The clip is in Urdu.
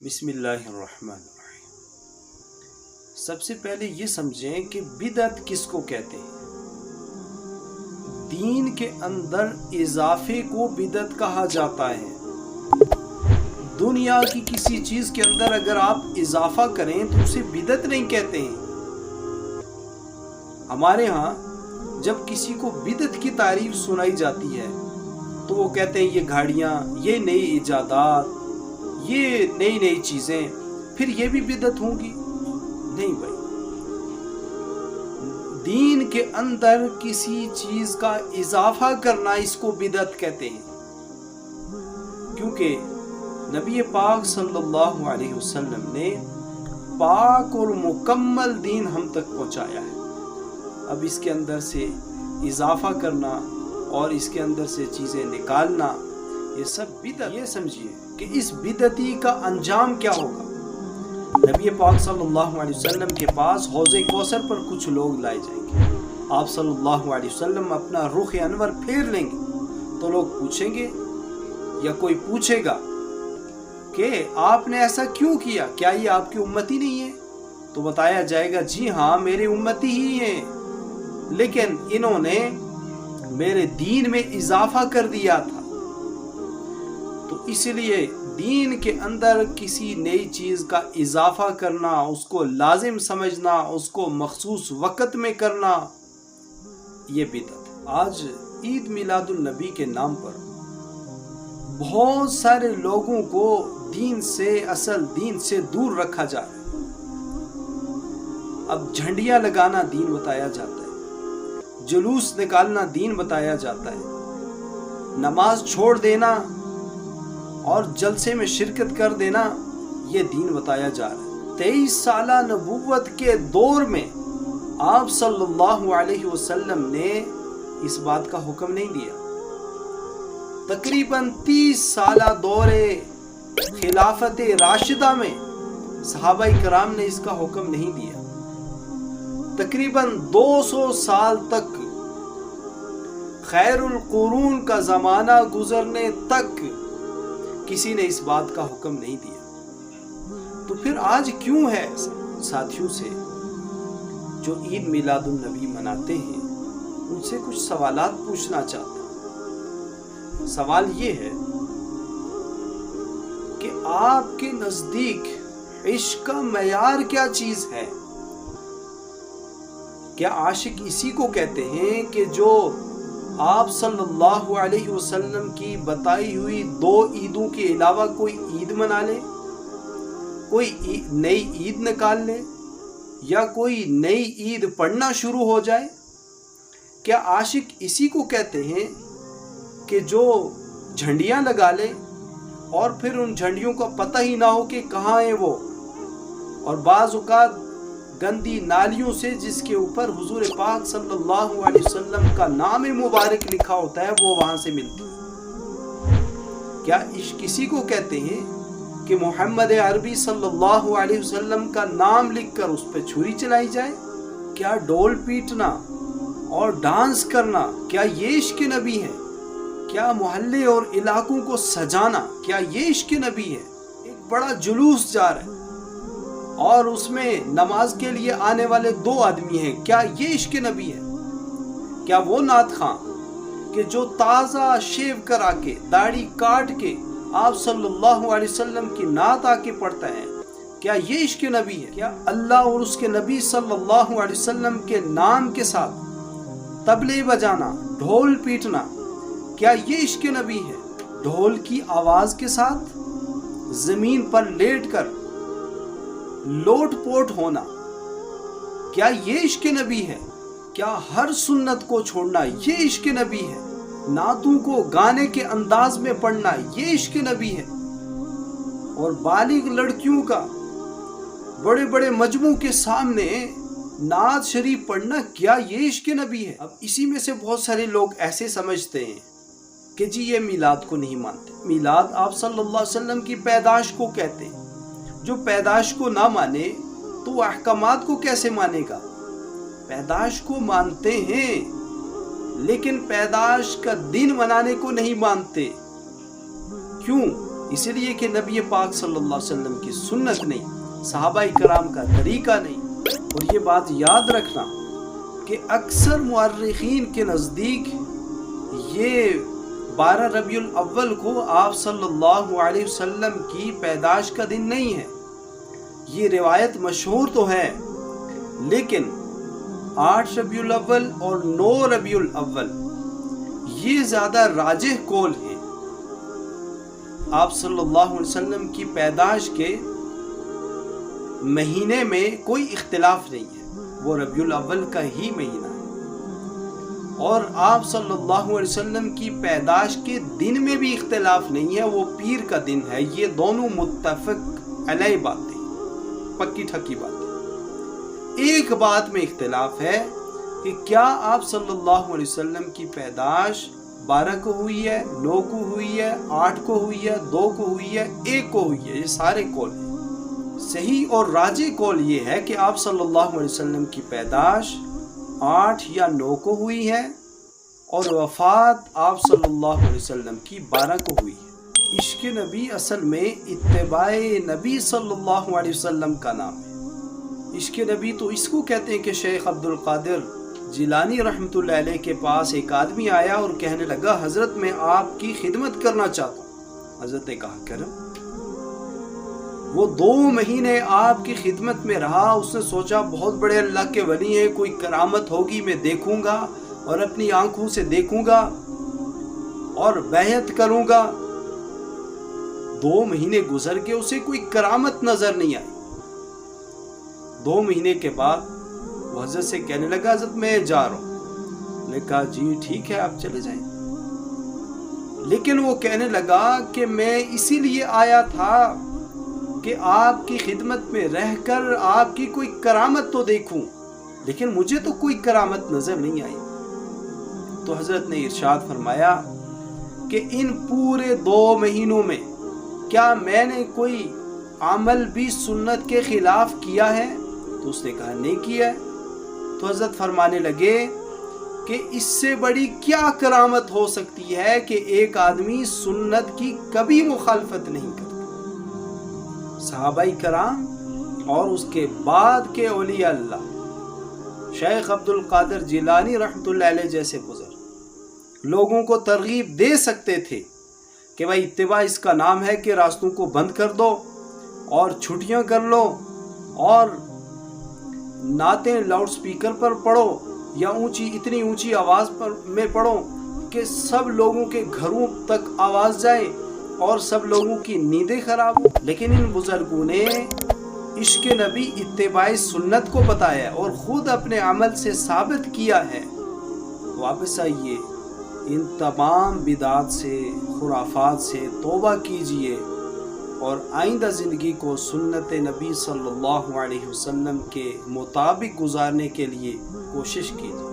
بسم اللہ الرحمن الرحیم۔ سب سے پہلے یہ سمجھیں کہ بدعت کس کو کہتے ہیں۔ دین کے اندر اضافے کو بدعت کہا جاتا ہے۔ دنیا کی کسی چیز کے اندر اگر آپ اضافہ کریں تو اسے بدعت نہیں کہتے ہیں۔ ہمارے ہاں جب کسی کو بدعت کی تعریف سنائی جاتی ہے تو وہ کہتے ہیں یہ گاڑیاں، یہ نئی ایجادات، یہ نئی نئی چیزیں، پھر یہ بھی بدعت ہوں گی؟ نہیں بھائی، دین کے اندر کسی چیز کا اضافہ کرنا اس کو بدعت کہتے ہیں، کیونکہ نبی پاک صلی اللہ علیہ وسلم نے پاک اور مکمل دین ہم تک پہنچایا ہے۔ اب اس کے اندر سے اضافہ کرنا اور اس کے اندر سے چیزیں نکالنا، یہ سب بدعت۔ یہ سمجھیے کہ اس بدعتی کا انجام کیا ہوگا۔ نبی پاک صلی اللہ علیہ وسلم کے پاس حوض کوثر پر کچھ لوگ لائے جائیں گے۔ آپ صلی اللہ علیہ وسلم اپنا رخ انور پھیر لیں گے تو لوگ پوچھیں گے یا کوئی پوچھے گا کہ آپ نے ایسا کیوں کیا، کیا یہ آپ کی امتی نہیں ہے؟ تو بتایا جائے گا جی ہاں میرے امتی ہی ہیں، لیکن انہوں نے میرے دین میں اضافہ کر دیا تھا۔ تو اس لیے دین کے اندر کسی نئی چیز کا اضافہ کرنا، اس کو لازم سمجھنا، اس کو مخصوص وقت میں کرنا، یہ بدعت۔ آج عید میلاد النبی کے نام پر بہت سارے لوگوں کو اصل دین سے دور رکھا جا رہا ہے۔ اب جھنڈیاں لگانا دین بتایا جاتا ہے، جلوس نکالنا دین بتایا جاتا ہے، نماز چھوڑ دینا اور جلسے میں شرکت کر دینا یہ دین بتایا جا رہا ہے۔ 23 سالہ نبوت کے دور میں آپ صلی اللہ علیہ وسلم نے اس بات کا حکم نہیں دیا۔ تقریباً 30 سالہ دور خلافت راشدہ میں صحابہ کرام نے اس کا حکم نہیں دیا۔ تقریباً 200 سال تک، خیر القرون کا زمانہ گزرنے تک کسی نے اس بات کا حکم نہیں دیا۔ تو پھر آج کیوں ہے ساتھیوں سے جو عید میلاد النبی مناتے ہیں ان سے کچھ سوالات پوچھنا چاہتا ہوں۔ سوال یہ ہے کہ آپ کے نزدیک عشق کا معیار کیا چیز ہے؟ کیا عاشق اسی کو کہتے ہیں کہ جو آپ صلی اللہ علیہ وسلم کی بتائی ہوئی 2 عیدوں کے علاوہ کوئی عید منا لے، کوئی نئی عید نکال لے، یا کوئی نئی عید پڑھنا شروع ہو جائے؟ کیا عاشق اسی کو کہتے ہیں کہ جو جھنڈیاں لگا لے اور پھر ان جھنڈیوں کا پتہ ہی نہ ہو کہ کہاں ہیں وہ، اور بعض اوقات گندی نالیوں سے جس کے اوپر حضور پاک صلی اللہ علیہ وسلم کا نام مبارک لکھا ہوتا ہے وہ وہاں سے ملتی ہے؟ کیا عشق کسی کو کہتے ہیں کہ محمد عربی صلی اللہ علیہ وسلم کا نام لکھ کر اس پہ چھری چلائی جائے؟ کیا ڈول پیٹنا اور ڈانس کرنا کیا یہ عشق نبی ہے؟ کیا محلے اور علاقوں کو سجانا کیا یہ عشق نبی ہے؟ ایک بڑا جلوس جا رہا ہے اور اس میں نماز کے لیے آنے والے 2 آدمی ہیں، کیا یہ عشق نبی ہے؟ کیا وہ نعت خواں کہ جو تازہ شیو کرا کے داڑھی کاٹ کے آپ صلی اللہ علیہ وسلم کی نعت آ کے پڑھتا ہے، کیا یہ عشق نبی ہے؟ کیا اللہ اور اس کے نبی صلی اللہ علیہ وسلم کے نام کے ساتھ طبلے بجانا، ڈھول پیٹنا، کیا یہ عشق نبی ہے؟ ڈھول کی آواز کے ساتھ زمین پر لیٹ کر لوٹ پوٹ ہونا، کیا یہ عشق نبی ہے؟ کیا ہر سنت کو چھوڑنا یہ عشق نبی ہے؟ نعتوں کو گانے کے انداز میں پڑھنا یہ عشق نبی ہے؟ اور بالغ لڑکیوں کا بڑے بڑے مجموع کے سامنے نعت شریف پڑھنا کیا یہ عشق نبی ہے؟ اب اسی میں سے بہت سارے لوگ ایسے سمجھتے ہیں کہ جی یہ میلاد کو نہیں مانتے۔ میلاد آپ صلی اللہ علیہ وسلم کی پیدائش کو کہتے ہیں۔ جو پیدائش کو نہ مانے تو وہ احکامات کو کیسے مانے گا؟ پیدائش کو مانتے ہیں لیکن پیدائش کا دن منانے کو نہیں مانتے۔ کیوں؟ اس لیے کہ نبی پاک صلی اللہ علیہ وسلم کی سنت نہیں، صحابہ کرام کا طریقہ نہیں۔ اور یہ بات یاد رکھنا کہ اکثر مورخین کے نزدیک یہ 12 ربیع الاول کو آپ صلی اللہ علیہ وسلم کی پیدائش کا دن نہیں ہے۔ یہ روایت مشہور تو ہے، لیکن 8 ربیع الاول اور 9 ربیع الاول یہ زیادہ راجح قول ہے۔ آپ صلی اللہ علیہ وسلم کی پیدائش کے مہینے میں کوئی اختلاف نہیں ہے، وہ ربیع الاول کا ہی مہینہ ہے۔ اور آپ صلی اللہ علیہ وسلم کی پیدائش کے دن میں بھی اختلاف نہیں ہے، وہ پیر کا دن ہے۔ یہ دونوں متفق علیہ باتیں، پکی ٹھکی باتیں۔ ایک بات میں اختلاف ہے کہ کیا آپ صلی اللہ علیہ وسلم کی پیدائش 12 کو ہوئی ہے، 9 کو ہوئی ہے، 8 کو ہوئی ہے، 2 کو ہوئی ہے، 1 کو ہوئی ہے۔ یہ سارے قول ہیں۔ صحیح اور راجح قول یہ ہے کہ آپ صلی اللہ علیہ وسلم کی پیدائش 8 یا 9 کو ہوئی ہے اور وفات آپ صلی اللہ علیہ وسلم کی 12 کو ہوئی ہے۔ عشق نبی اصل میں اتباع نبی صلی اللہ علیہ وسلم کا نام ہے۔ عشق نبی تو اس کو کہتے ہیں کہ شیخ عبد القادر جیلانی رحمۃ اللہ علیہ کے پاس ایک آدمی آیا اور کہنے لگا حضرت میں آپ کی خدمت کرنا چاہتا ہوں۔ حضرت نے کہا کرم۔ وہ 2 مہینے آپ کی خدمت میں رہا۔ اس نے سوچا بہت بڑے اللہ کے ولی ہیں، کوئی کرامت ہوگی، میں دیکھوں گا اور اپنی آنکھوں سے دیکھوں گا اور بیعت کروں گا۔ 2 مہینے گزر کے اسے کوئی کرامت نظر نہیں آئی۔ 2 مہینے کے بعد وہ حضرت سے کہنے لگا حضرت میں جا رہا ہوں۔ نے کہا جی ٹھیک ہے آپ چلے جائیں۔ لیکن وہ کہنے لگا کہ میں اسی لیے آیا تھا کہ آپ کی خدمت میں رہ کر آپ کی کوئی کرامت تو دیکھوں، لیکن مجھے تو کوئی کرامت نظر نہیں آئی۔ تو حضرت نے ارشاد فرمایا کہ ان پورے 2 مہینوں میں کیا میں نے کوئی عمل بھی سنت کے خلاف کیا ہے؟ تو اس نے کہا نہیں کیا ہے۔ تو حضرت فرمانے لگے کہ اس سے بڑی کیا کرامت ہو سکتی ہے کہ ایک آدمی سنت کی کبھی مخالفت نہیں کرتا۔ صحابہ کرام اور اس کے بعد کے اولیاء اللہ شیخ عبد القادر جیلانی رحمۃ اللہ علیہ جیسے بزرگ لوگوں کو ترغیب دے سکتے تھے کہ بھائی اتباع اس کا نام ہے کہ راستوں کو بند کر دو اور چھٹیاں کر لو اور نعتیں لاؤڈ سپیکر پر پڑھو یا اتنی اونچی آواز میں پڑھو کہ سب لوگوں کے گھروں تک آواز جائے اور سب لوگوں کی نیندیں خراب ہو۔ لیکن ان بزرگوں نے عشق نبی اتباع سنت کو بتایا اور خود اپنے عمل سے ثابت کیا ہے۔ واپس آئیے، ان تمام بدعات سے، خرافات سے توبہ کیجئے اور آئندہ زندگی کو سنت نبی صلی اللہ علیہ وسلم کے مطابق گزارنے کے لیے کوشش کیجئے۔